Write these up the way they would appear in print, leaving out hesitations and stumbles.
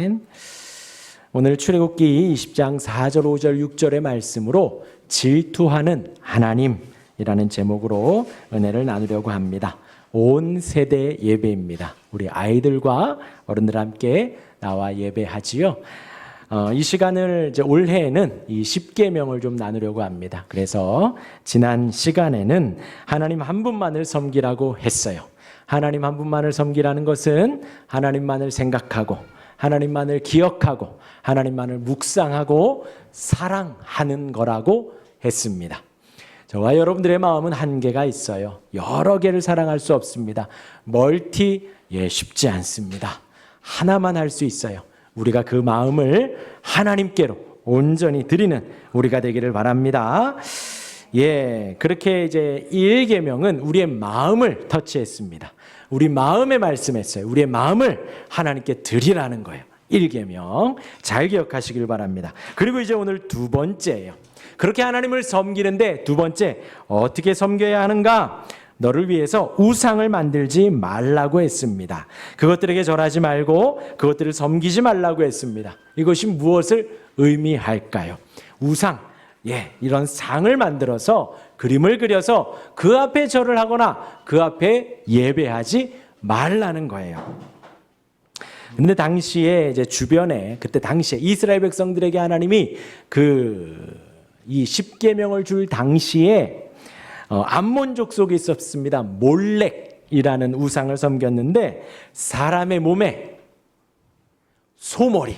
아멘. 오늘 출애굽기 20장 4절, 5절, 6절의 말씀으로 질투하는 하나님이라는 제목으로 은혜를 나누려고 합니다. 온 세대 예배입니다. 우리 아이들과 어른들 함께 나와 예배하지요. 이 시간을 이제 올해에는 이 10계명을 좀 나누려고 합니다. 그래서 지난 시간에는 하나님 한 분만을 섬기라고 했어요. 하나님 한 분만을 섬기라는 것은 하나님만을 생각하고 하나님만을 기억하고 하나님만을 묵상하고 사랑하는 거라고 했습니다. 저와 여러분들의 마음은 한계가 있어요. 여러 개를 사랑할 수 없습니다. 쉽지 않습니다. 하나만 할 수 있어요. 우리가 그 마음을 하나님께로 온전히 드리는 우리가 되기를 바랍니다. 그렇게 이제 1계명은 우리의 마음을 터치했습니다. 우리 마음에 말씀했어요. 우리의 마음을 하나님께 드리라는 거예요. 1계명 잘 기억하시길 바랍니다. 그리고 이제 오늘 두 번째예요. 그렇게 하나님을 섬기는데 두 번째, 어떻게 섬겨야 하는가? 너를 위해서 우상을 만들지 말라고 했습니다. 그것들에게 절하지 말고 그것들을 섬기지 말라고 했습니다. 이것이 무엇을 의미할까요? 우상, 이런 상을 만들어서 그림을 그려서 그 앞에 절을 하거나 그 앞에 예배하지 말라는 거예요. 근데 당시에 이제 주변에 그때 당시에 이스라엘 백성들에게 하나님이 이 10계명을 줄 당시에 암몬 족속이 있었습니다. 몰렉이라는 우상을 섬겼는데 사람의 몸에 소머리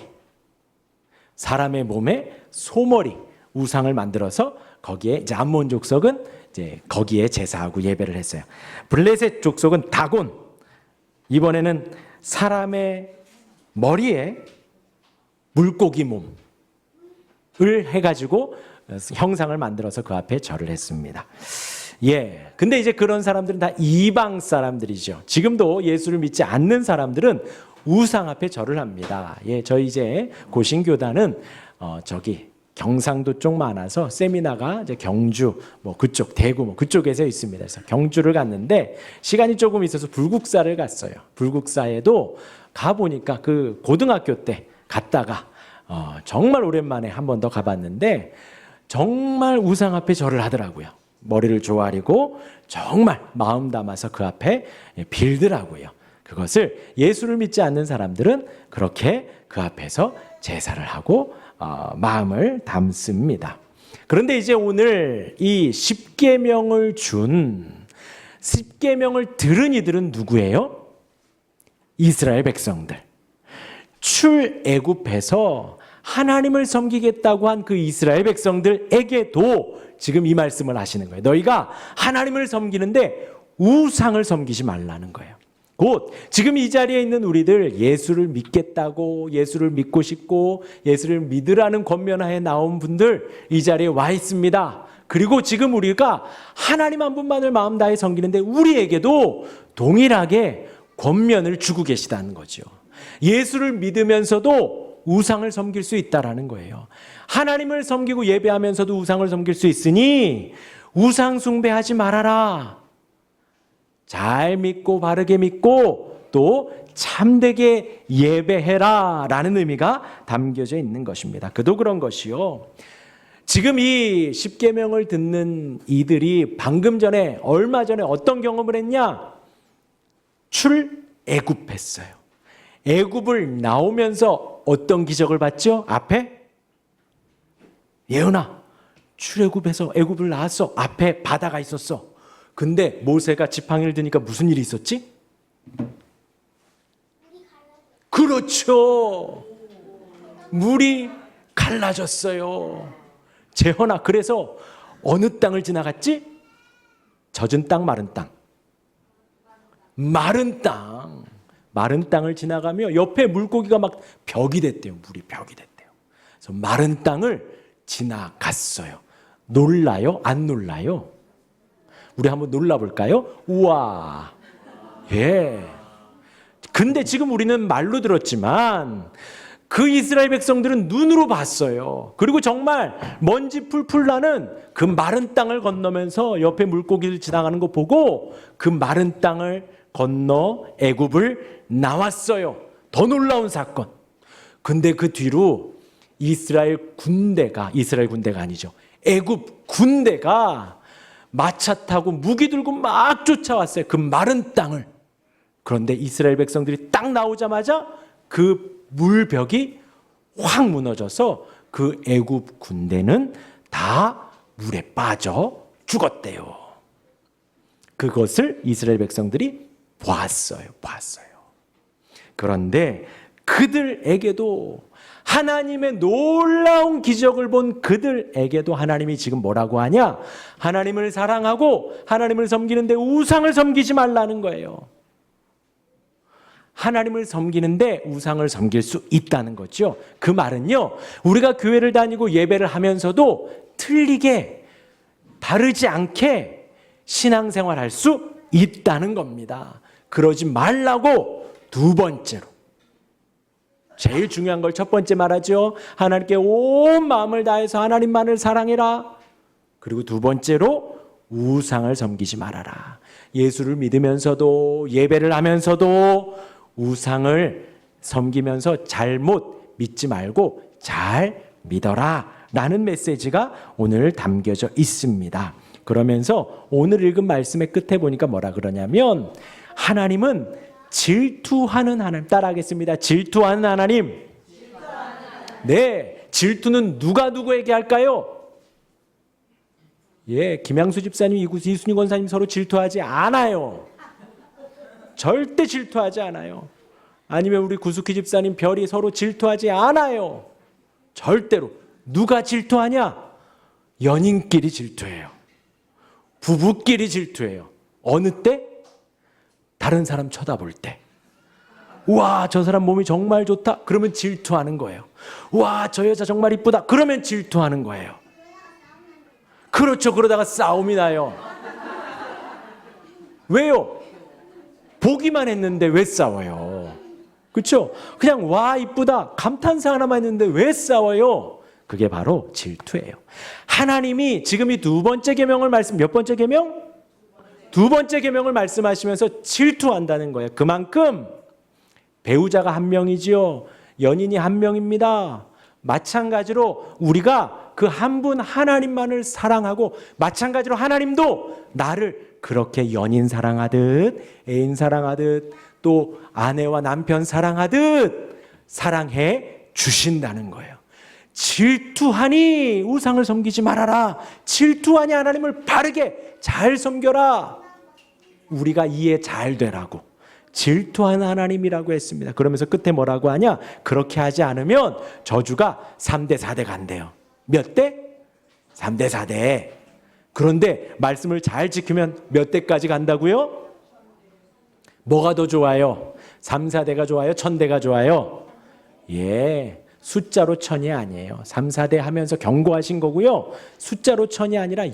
우상을 만들어서 거기에 이제 암몬 족속은 이제 거기에 제사하고 예배를 했어요. 블레셋 족속은 다곤, 이번에는 사람의 머리에 물고기 몸을 해가지고 형상을 만들어서 그 앞에 절을 했습니다. 근데 이제 그런 사람들은 다 이방 사람들이죠. 지금도 예수를 믿지 않는 사람들은 우상 앞에 절을 합니다. 저희 이제 고신교단은 저기 경상도 쪽 많아서 세미나가 이제 경주 그쪽 대구 그쪽에서 있습니다. 그래서 경주를 갔는데 시간이 조금 있어서 불국사를 갔어요. 불국사에도 가 보니까 그 고등학교 때 갔다가 정말 오랜만에 한 번 더 가봤는데 정말 우상 앞에 절을 하더라고요. 머리를 조아리고 정말 마음 담아서 그 앞에 빌더라고요. 그것을 예수를 믿지 않는 사람들은 그렇게 그 앞에서 제사를 하고 마음을 담습니다. 그런데 이제 오늘 이 10계명을 들은 이들은 누구예요? 이스라엘 백성들. 출애굽해서 하나님을 섬기겠다고 한 그 이스라엘 백성들에게도 지금 이 말씀을 하시는 거예요. 너희가 하나님을 섬기는데 우상을 섬기지 말라는 거예요. 곧 지금 이 자리에 있는 우리들 예수를 믿겠다고 예수를 믿고 싶고 예수를 믿으라는 권면하에 나온 분들 이 자리에 와 있습니다. 그리고 지금 우리가 하나님 한 분만을 마음 다해 섬기는데 우리에게도 동일하게 권면을 주고 계시다는 거죠. 예수를 믿으면서도 우상을 섬길 수 있다라는 거예요. 하나님을 섬기고 예배하면서도 우상을 섬길 수 있으니 우상 숭배하지 말아라. 잘 믿고 바르게 믿고 또 참되게 예배해라 라는 의미가 담겨져 있는 것입니다. 그도 그런 것이요. 지금 이 10계명을 듣는 이들이 얼마 전에 어떤 경험을 했냐? 출애굽했어요. 애굽을 나오면서 어떤 기적을 봤죠? 앞에 예언아, 출애굽해서 애굽을 나왔어. 앞에 바다가 있었어. 근데 모세가 지팡이를 드니까 무슨 일이 있었지? 그렇죠. 물이 갈라졌어요. 재현아, 그래서 어느 땅을 지나갔지? 젖은 땅, 마른 땅. 마른 땅을 지나가며 옆에 물고기가 막 벽이 됐대요. 물이 벽이 됐대요. 그래서 마른 땅을 지나갔어요. 놀라요? 안 놀라요? 우리 한번 놀라볼까요? 우와. 근데 지금 우리는 말로 들었지만 그 이스라엘 백성들은 눈으로 봤어요. 그리고 정말 먼지 풀풀 나는 그 마른 땅을 건너면서 옆에 물고기를 지나가는 거 보고 그 마른 땅을 건너 애굽을 나왔어요. 더 놀라운 사건. 근데 그 뒤로 이스라엘 군대가 아니죠. 애굽 군대가 마차 타고 무기 들고 막 쫓아왔어요. 그 마른 땅을. 그런데 이스라엘 백성들이 딱 나오자마자 그 물벽이 확 무너져서 그 애굽 군대는 다 물에 빠져 죽었대요. 그것을 이스라엘 백성들이 봤어요. 그런데 그들에게도, 하나님의 놀라운 기적을 본 그들에게도 하나님이 지금 뭐라고 하냐? 하나님을 사랑하고 하나님을 섬기는데 우상을 섬기지 말라는 거예요. 하나님을 섬기는데 우상을 섬길 수 있다는 거죠. 그 말은요, 우리가 교회를 다니고 예배를 하면서도 틀리게, 다르지 않게 신앙생활 할 수 있다는 겁니다. 그러지 말라고 두 번째로, 제일 중요한 걸 첫 번째 말하죠. 하나님께 온 마음을 다해서 하나님만을 사랑해라. 그리고 두 번째로 우상을 섬기지 말아라. 예수를 믿으면서도, 예배를 하면서도 우상을 섬기면서 잘못 믿지 말고 잘 믿어라 라는 메시지가 오늘 담겨져 있습니다. 그러면서 오늘 읽은 말씀의 끝에 보니까 뭐라 그러냐면, 하나님은 질투하는 하나님. 따라하겠습니다. 질투하는 하나님. 네, 질투는 누가 누구에게 할까요? 예, 김양수 집사님, 이순희 권사님 서로 질투하지 않아요. 절대 질투하지 않아요. 아니면 우리 구숙희 집사님, 별이 서로 질투하지 않아요. 절대로. 누가 질투하냐? 연인끼리 질투해요. 부부끼리 질투해요. 어느 때? 다른 사람 쳐다볼 때. 우와, 저 사람 몸이 정말 좋다. 그러면 질투하는 거예요. 우와, 저 여자 정말 이쁘다. 그러면 질투하는 거예요. 그렇죠. 그러다가 싸움이 나요. 왜요? 보기만 했는데 왜 싸워요? 그렇죠? 그냥 와, 이쁘다. 감탄사 하나만 했는데 왜 싸워요? 그게 바로 질투예요. 하나님이 지금 이 두 번째 계명을 몇 번째 계명? 두 번째 계명을 말씀하시면서 질투한다는 거예요. 그만큼 배우자가 한 명이지요. 연인이 한 명입니다. 마찬가지로 우리가 그 한 분 하나님만을 사랑하고, 마찬가지로 하나님도 나를 그렇게 연인 사랑하듯, 애인 사랑하듯, 또 아내와 남편 사랑하듯 사랑해 주신다는 거예요. 질투하니 우상을 섬기지 말아라. 질투하니 하나님을 바르게 잘 섬겨라. 우리가 이해 잘 되라고. 질투하는 하나님이라고 했습니다. 그러면서 끝에 뭐라고 하냐? 그렇게 하지 않으면 저주가 3대 4대 간대요. 몇 대? 3대 4대. 그런데 말씀을 잘 지키면 몇 대까지 간다고요? 뭐가 더 좋아요? 3, 4대가 좋아요? 1000대가 좋아요? 예, 숫자로 1000이 아니에요. 3, 4대 하면서 경고하신 거고요. 숫자로 1000이 아니라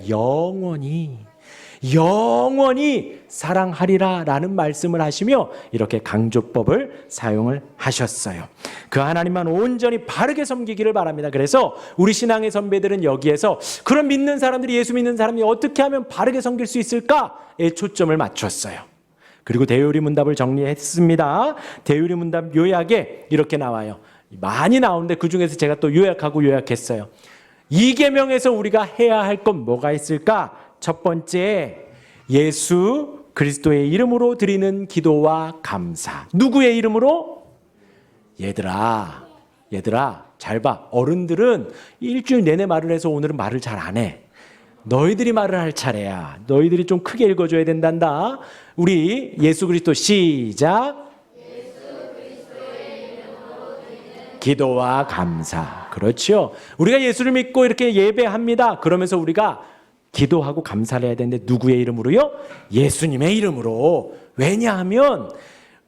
영원히 사랑하리라 라는 말씀을 하시며 이렇게 강조법을 사용을 하셨어요. 그 하나님만 온전히 바르게 섬기기를 바랍니다. 그래서 우리 신앙의 선배들은 여기에서 그런 믿는 사람들이, 예수 믿는 사람이 어떻게 하면 바르게 섬길 수 있을까에 초점을 맞췄어요. 그리고 대요리 문답을 정리했습니다. 대요리 문답 요약에 이렇게 나와요. 많이 나오는데 그중에서 제가 또 요약했어요. 이 계명에서 우리가 해야 할 건 뭐가 있을까? 첫 번째, 예수 그리스도의 이름으로 드리는 기도와 감사. 누구의 이름으로? 얘들아 잘 봐. 어른들은 일주일 내내 말을 해서 오늘은 말을 잘 안 해. 너희들이 말을 할 차례야. 너희들이 좀 크게 읽어줘야 된단다. 우리 예수 그리스도 시작. 기도와 감사. 그렇죠. 우리가 예수를 믿고 이렇게 예배합니다. 그러면서 우리가 기도하고 감사를 해야 되는데 누구의 이름으로요? 예수님의 이름으로. 왜냐하면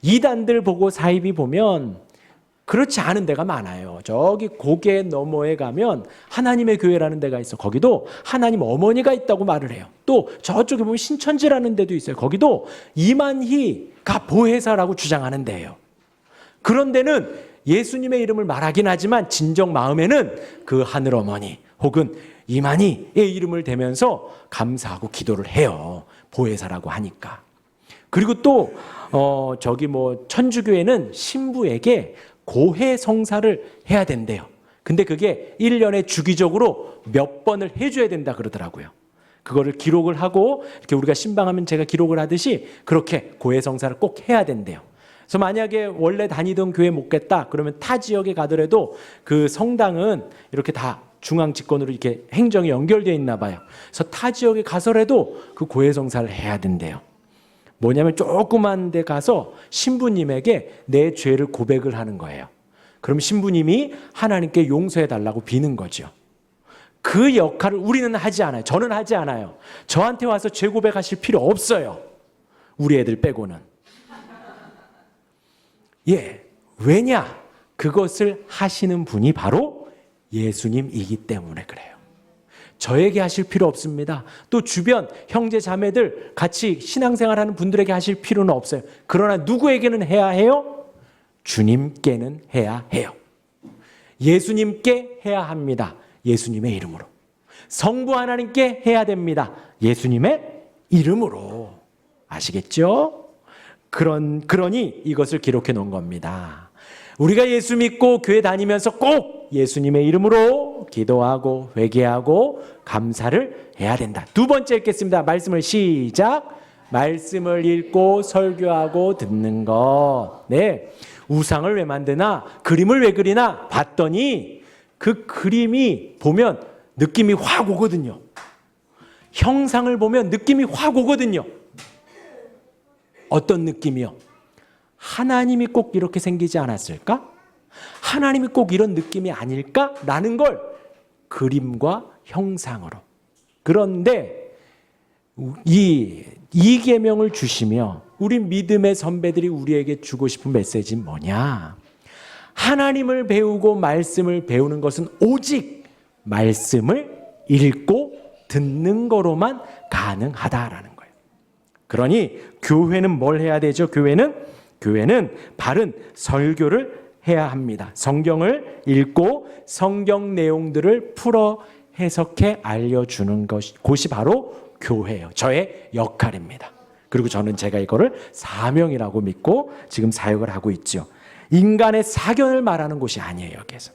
이단들 보고 사이비 보면 그렇지 않은 데가 많아요. 저기 고개 너머에 가면 하나님의 교회라는 데가 있어. 거기도 하나님 어머니가 있다고 말을 해요. 또 저쪽에 보면 신천지라는 데도 있어요. 거기도 이만희가 보혜사라고 주장하는 데예요. 그런 데는 예수님의 이름을 말하긴 하지만 진정 마음에는 그 하늘 어머니 혹은 이만희의 이름을 대면서 감사하고 기도를 해요. 보혜사라고 하니까. 그리고 또 저기 천주교회는 신부에게 고해 성사를 해야 된대요. 근데 그게 1년에 주기적으로 몇 번을 해줘야 된다 그러더라고요. 그거를 기록을 하고 이렇게 우리가 신방하면 제가 기록을 하듯이 그렇게 고해 성사를 꼭 해야 된대요. 그래서 만약에 원래 다니던 교회 못 갔다 그러면 타 지역에 가더라도 그 성당은 이렇게 다 중앙 집권으로 이렇게 행정이 연결되어 있나 봐요. 그래서 타 지역에 가서라도 그 고해 성사를 해야 된대요. 뭐냐면 조그만 데 가서 신부님에게 내 죄를 고백을 하는 거예요. 그럼 신부님이 하나님께 용서해 달라고 비는 거죠. 그 역할을 우리는 하지 않아요. 저는 하지 않아요. 저한테 와서 죄 고백하실 필요 없어요. 우리 애들 빼고는. 왜냐? 그것을 하시는 분이 바로 예수님이기 때문에 그래요. 저에게 하실 필요 없습니다. 또 주변 형제 자매들 같이 신앙생활하는 분들에게 하실 필요는 없어요. 그러나 누구에게는 해야 해요? 주님께는 해야 해요. 예수님께 해야 합니다. 예수님의 이름으로. 성부 하나님께 해야 됩니다. 예수님의 이름으로. 아시겠죠? 그러니 이것을 기록해 놓은 겁니다. 우리가 예수 믿고 교회 다니면서 꼭 예수님의 이름으로 기도하고 회개하고 감사를 해야 된다. 두 번째 읽겠습니다. 말씀을 시작. 말씀을 읽고 설교하고 듣는 것. 네. 우상을 왜 만드나? 그림을 왜 그리나? 봤더니 그 그림이 보면 느낌이 확 오거든요. 형상을 보면 느낌이 확 오거든요. 어떤 느낌이요? 하나님이 꼭 이렇게 생기지 않았을까? 하나님이 꼭 이런 느낌이 아닐까라는 걸 그림과 형상으로. 그런데 이 계명을 주시며 우리 믿음의 선배들이 우리에게 주고 싶은 메시지는 뭐냐? 하나님을 배우고 말씀을 배우는 것은 오직 말씀을 읽고 듣는 거로만 가능하다라는 거예요. 그러니 교회는 뭘 해야 되죠? 교회는 바른 설교를 해야 합니다. 성경을 읽고 성경 내용들을 풀어 해석해 알려주는 곳이 바로 교회예요. 저의 역할입니다. 그리고 저는 제가 이거를 사명이라고 믿고 지금 사역을 하고 있죠. 인간의 사견을 말하는 곳이 아니에요. 여기에서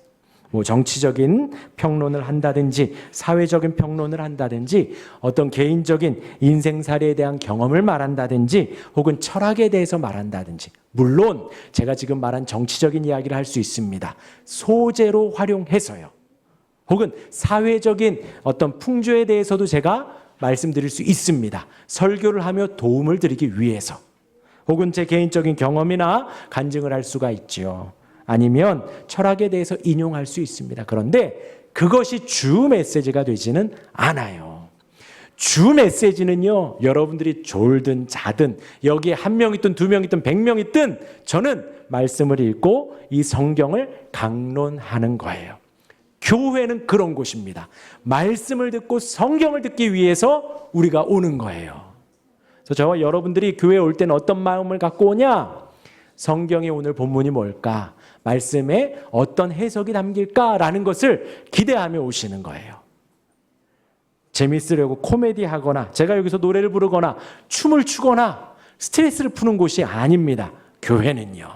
뭐 정치적인 평론을 한다든지 사회적인 평론을 한다든지 어떤 개인적인 인생 사례에 대한 경험을 말한다든지 혹은 철학에 대해서 말한다든지, 물론 제가 지금 말한 정치적인 이야기를 할 수 있습니다. 소재로 활용해서요. 혹은 사회적인 어떤 풍조에 대해서도 제가 말씀드릴 수 있습니다. 설교를 하며 도움을 드리기 위해서. 혹은 제 개인적인 경험이나 간증을 할 수가 있죠. 아니면 철학에 대해서 인용할 수 있습니다. 그런데 그것이 주 메시지가 되지는 않아요. 주 메시지는요, 여러분들이 졸든 자든 여기에 한 명 있든 두 명 있든 100명 있든 저는 말씀을 읽고 이 성경을 강론하는 거예요. 교회는 그런 곳입니다. 말씀을 듣고 성경을 듣기 위해서 우리가 오는 거예요. 그래서 저와 여러분들이 교회에 올 때는 어떤 마음을 갖고 오냐? 성경의 오늘 본문이 뭘까? 말씀에 어떤 해석이 담길까라는 것을 기대하며 오시는 거예요. 재밌으려고 코미디 하거나 제가 여기서 노래를 부르거나 춤을 추거나 스트레스를 푸는 곳이 아닙니다. 교회는요.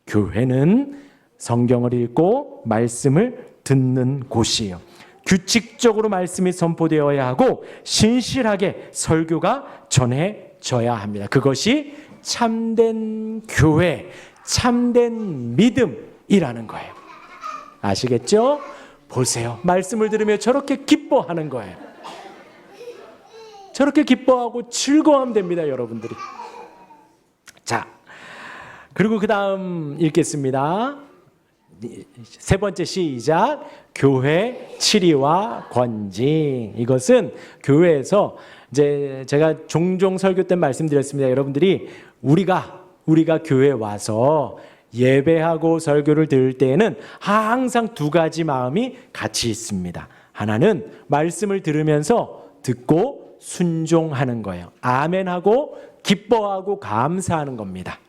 교회는 성경을 읽고 말씀을 듣는 곳이에요. 규칙적으로 말씀이 선포되어야 하고 신실하게 설교가 전해져야 합니다. 그것이 참된 교회, 참된 믿음이라는 거예요. 아시겠죠? 보세요. 말씀을 들으며 저렇게 기뻐하는 거예요. 저렇게 기뻐하고 즐거워하면 됩니다, 여러분들이. 자, 그리고 그 다음 읽겠습니다. 세 번째 시작. 교회 치리와 권징. 이것은 교회에서 이제 제가 종종 설교 때 말씀드렸습니다. 여러분들이 우리가 교회에 와서 예배하고 설교를 들을 때에는 항상 두 가지 마음이 같이 있습니다. 하나는 말씀을 들으면서 듣고 순종하는 거예요. 아멘하고 기뻐하고 감사하는 겁니다.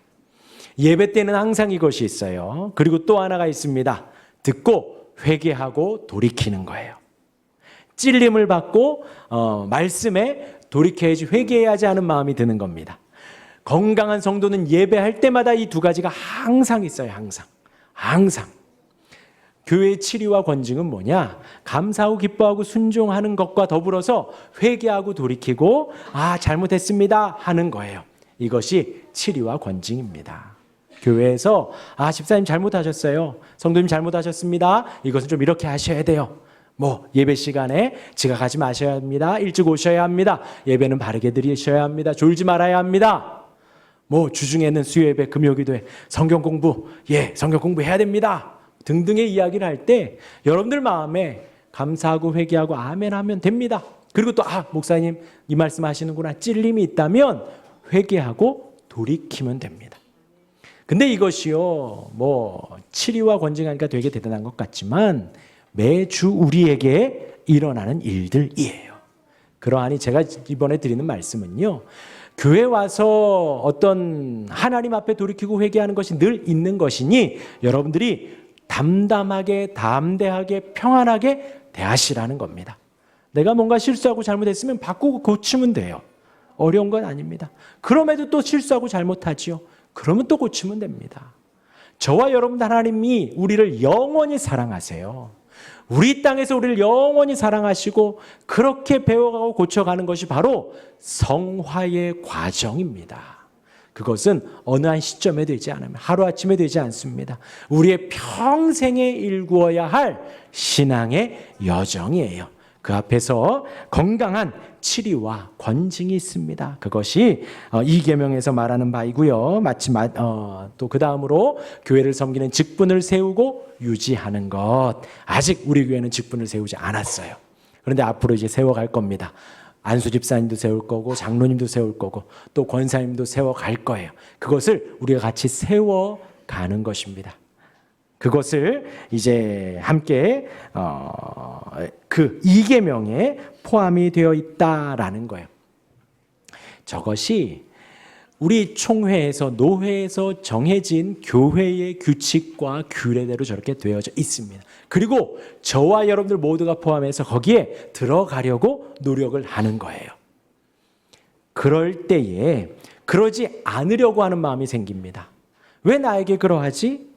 예배 때는 항상 이것이 있어요. 그리고 또 하나가 있습니다. 듣고 회개하고 돌이키는 거예요. 찔림을 받고 말씀에 돌이켜야지, 회개해야지 하는 마음이 드는 겁니다. 건강한 성도는 예배할 때마다 이 두 가지가 항상 있어요. 항상. 항상 교회의 치리와 권징은 뭐냐? 감사하고 기뻐하고 순종하는 것과 더불어서 회개하고 돌이키고 잘못했습니다 하는 거예요. 이것이 치리와 권징입니다. 교회에서 집사님 잘못하셨어요. 성도님 잘못하셨습니다. 이것은 좀 이렇게 하셔야 돼요. 예배 시간에 지각하지 마셔야 합니다. 일찍 오셔야 합니다. 예배는 바르게 드리셔야 합니다. 졸지 말아야 합니다. 주중에는 수요예배, 금요기도회, 성경 공부해야 됩니다. 등등의 이야기를 할 때 여러분들 마음에 감사하고 회개하고 아멘 하면 됩니다. 그리고 또 목사님 이 말씀 하시는구나 찔림이 있다면 회개하고 돌이키면 됩니다. 근데 이것이요 치리와 권징하니까 되게 대단한 것 같지만 매주 우리에게 일어나는 일들이에요. 그러하니 제가 이번에 드리는 말씀은요, 교회 와서 어떤 하나님 앞에 돌이키고 회개하는 것이 늘 있는 것이니 여러분들이 담담하게 담대하게 평안하게 대하시라는 겁니다. 내가 뭔가 실수하고 잘못했으면 바꾸고 고치면 돼요. 어려운 건 아닙니다. 그럼에도 또 실수하고 잘못하지요. 그러면 또 고치면 됩니다. 저와 여러분 하나님이 우리를 영원히 사랑하세요. 우리 땅에서 우리를 영원히 사랑하시고 그렇게 배워가고 고쳐가는 것이 바로 성화의 과정입니다. 그것은 어느 한 시점에 되지 않으면 하루아침에 되지 않습니다. 우리의 평생에 일구어야 할 신앙의 여정이에요. 그 앞에서 건강한 치리와 권징이 있습니다. 그것이 이 계명에서 말하는 바이고요. 마치 또 그 다음으로 교회를 섬기는 직분을 세우고 유지하는 것. 아직 우리 교회는 직분을 세우지 않았어요. 그런데 앞으로 이제 세워갈 겁니다. 안수 집사님도 세울 거고 장로님도 세울 거고 또 권사님도 세워갈 거예요. 그것을 우리가 같이 세워가는 것입니다. 그것을 이제 함께 그 2계명에 포함이 되어 있다라는 거예요. 저것이 우리 총회에서 노회에서 정해진 교회의 규칙과 규례대로 저렇게 되어져 있습니다. 그리고 저와 여러분들 모두가 포함해서 거기에 들어가려고 노력을 하는 거예요. 그럴 때에 그러지 않으려고 하는 마음이 생깁니다. 왜 나에게 그러하지?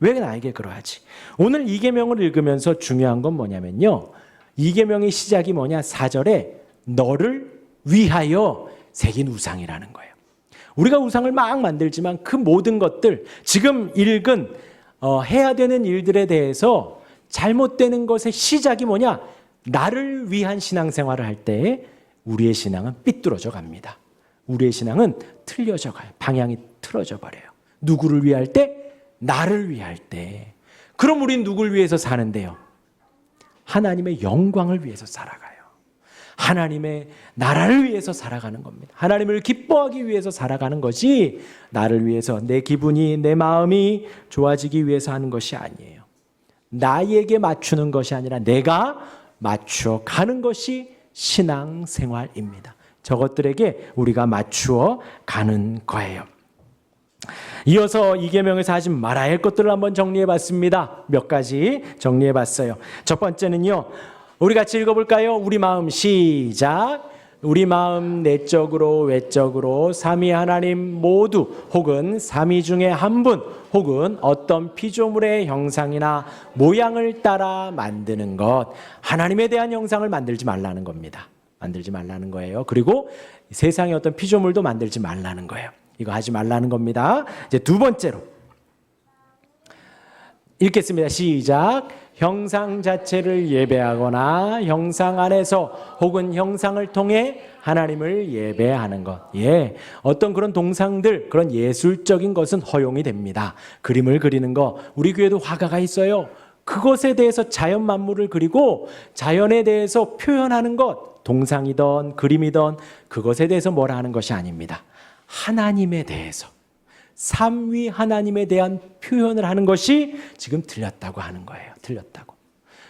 왜 나에게 그러하지? 오늘 2계명을 읽으면서 중요한 건 뭐냐면요. 2계명의 시작이 뭐냐? 4절에 너를 위하여 새긴 우상이라는 거예요. 우리가 우상을 막 만들지만 그 모든 것들 지금 읽은 해야 되는 일들에 대해서 잘못되는 것의 시작이 뭐냐? 나를 위한 신앙생활을 할 때 우리의 신앙은 삐뚤어져 갑니다. 우리의 신앙은 틀려져 가요. 방향이 틀어져 버려요. 누구를 위할 때? 나를 위할 때. 그럼 우린 누굴 위해서 사는데요? 하나님의 영광을 위해서 살아가요. 하나님의 나라를 위해서 살아가는 겁니다. 하나님을 기뻐하기 위해서 살아가는 것이 나를 위해서 내 기분이 내 마음이 좋아지기 위해서 하는 것이 아니에요. 나에게 맞추는 것이 아니라 내가 맞추어 가는 것이 신앙생활입니다. 저것들에게 우리가 맞추어 가는 거예요. 이어서 2계명에서 하지 말아야 할 것들을 한번 정리해 봤습니다. 몇 가지 정리해 봤어요. 첫 번째는요. 우리 같이 읽어볼까요? 우리 마음 시작. 우리 마음 내적으로 외적으로 삼위 하나님 모두 혹은 삼위 중에 한 분 혹은 어떤 피조물의 형상이나 모양을 따라 만드는 것. 하나님에 대한 형상을 만들지 말라는 겁니다. 만들지 말라는 거예요. 그리고 세상의 어떤 피조물도 만들지 말라는 거예요. 이거 하지 말라는 겁니다. 이제 두 번째로 읽겠습니다. 시작. 형상 자체를 예배하거나 형상 안에서 혹은 형상을 통해 하나님을 예배하는 것. 어떤 그런 동상들, 그런 예술적인 것은 허용이 됩니다. 그림을 그리는 거. 우리 교회도 화가가 있어요. 그것에 대해서 자연 만물을 그리고 자연에 대해서 표현하는 것. 동상이든 그림이든 그것에 대해서 뭐라 하는 것이 아닙니다. 하나님에 대해서. 삼위 하나님에 대한 표현을 하는 것이 지금 틀렸다고 하는 거예요. 틀렸다고.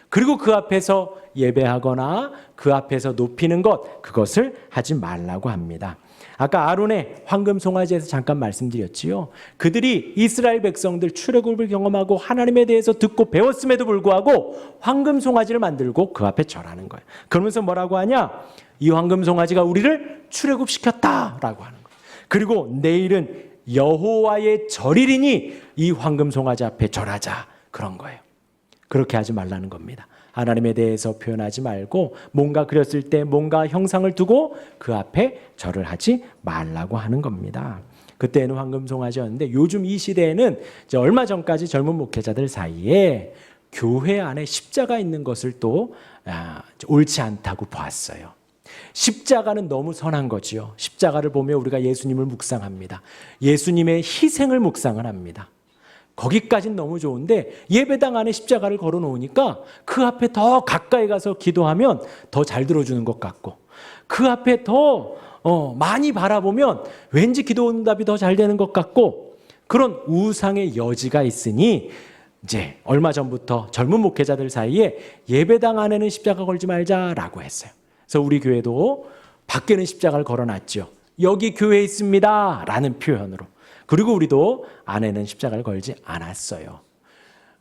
그리고 그 앞에서 예배하거나 그 앞에서 높이는 것, 그것을 하지 말라고 합니다. 아까 아론의 황금 송아지에서 잠깐 말씀드렸지요. 그들이 이스라엘 백성들 출애굽을 경험하고 하나님에 대해서 듣고 배웠음에도 불구하고 황금 송아지를 만들고 그 앞에 절하는 거예요. 그러면서 뭐라고 하냐? 이 황금 송아지가 우리를 출애굽시켰다라고 하는 거예요. 그리고 내일은 여호와의 절이리니 이 황금 송아지 앞에 절하자, 그런 거예요. 그렇게 하지 말라는 겁니다. 하나님에 대해서 표현하지 말고 뭔가 그렸을 때 뭔가 형상을 두고 그 앞에 절을 하지 말라고 하는 겁니다. 그때는 황금 송아지였는데 요즘 이 시대에는 이제 얼마 전까지 젊은 목회자들 사이에 교회 안에 십자가 있는 것을 또 옳지 않다고 보았어요. 십자가는 너무 선한 거지요. 십자가를 보며 우리가 예수님을 묵상합니다. 예수님의 희생을 묵상을 합니다. 거기까지는 너무 좋은데 예배당 안에 십자가를 걸어 놓으니까 그 앞에 더 가까이 가서 기도하면 더 잘 들어주는 것 같고, 그 앞에 더 많이 바라보면 왠지 기도 응답이 더 잘 되는 것 같고, 그런 우상의 여지가 있으니 이제 얼마 전부터 젊은 목회자들 사이에 예배당 안에는 십자가 걸지 말자라고 했어요. 그래서 우리 교회도 밖에는 십자가를 걸어놨죠. 여기 교회에 있습니다 라는 표현으로. 그리고 우리도 안에는 십자가를 걸지 않았어요.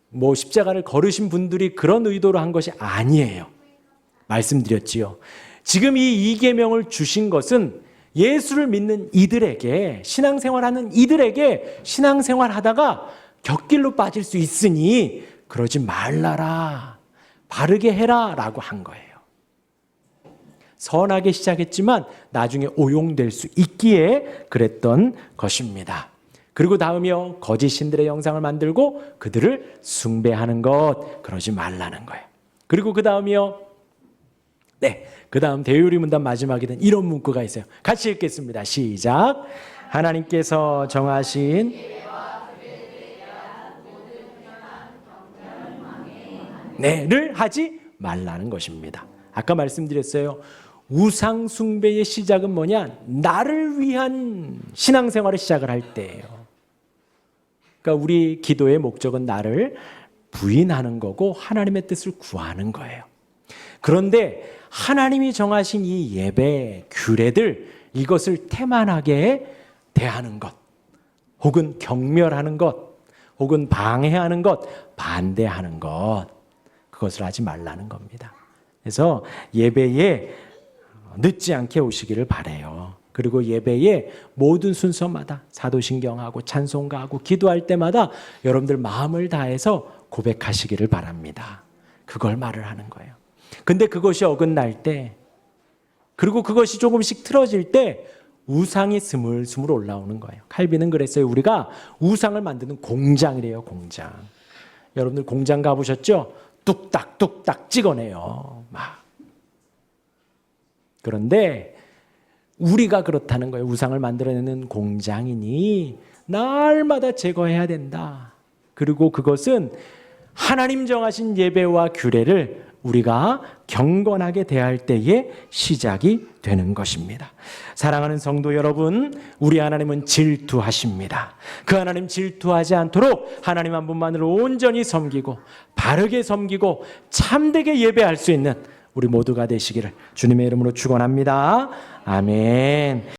뭐 십자가를 걸으신 분들이 그런 의도로 한 것이 아니에요. 말씀드렸지요. 지금 이 계명을 주신 것은 예수를 믿는 이들에게, 신앙생활하는 이들에게 신앙생활하다가 곁길로 빠질 수 있으니 그러지 말라라, 바르게 해라 라고 한 거예요. 선하게 시작했지만 나중에 오용될 수 있기에 그랬던 것입니다. 그리고 다음이요, 거짓 신들의 영상을 만들고 그들을 숭배하는 것, 그러지 말라는 거예요. 그리고 그 다음이요, 그 다음 대요리 문답 마지막에는 이런 문구가 있어요. 같이 읽겠습니다. 시작. 하나님께서 정하신 를 하지 말라는 것입니다. 아까 말씀드렸어요. 우상 숭배의 시작은 뭐냐? 나를 위한 신앙생활을 시작을 할 때예요. 그러니까 우리 기도의 목적은 나를 부인하는 거고 하나님의 뜻을 구하는 거예요. 그런데 하나님이 정하신 이 예배 규례들, 이것을 태만하게 대하는 것, 혹은 경멸하는 것, 혹은 방해하는 것, 반대하는 것, 그것을 하지 말라는 겁니다. 그래서 예배에 늦지 않게 오시기를 바라요. 그리고 예배의 모든 순서마다 사도신경하고 찬송가하고 기도할 때마다 여러분들 마음을 다해서 고백하시기를 바랍니다. 그걸 말을 하는 거예요. 근데 그것이 어긋날 때, 그리고 그것이 조금씩 틀어질 때 우상이 스물스물 올라오는 거예요. 칼빈은 그랬어요. 우리가 우상을 만드는 공장이래요. 공장. 여러분들 공장 가보셨죠? 뚝딱 뚝딱 찍어내요. 막. 그런데 우리가 그렇다는 거예요. 우상을 만들어내는 공장이니 날마다 제거해야 된다. 그리고 그것은 하나님 정하신 예배와 규례를 우리가 경건하게 대할 때에 시작이 되는 것입니다. 사랑하는 성도 여러분, 우리 하나님은 질투하십니다. 그 하나님 질투하지 않도록 하나님 한 분만을 온전히 섬기고 바르게 섬기고 참되게 예배할 수 있는 우리 모두가 되시기를 주님의 이름으로 축원합니다. 아멘.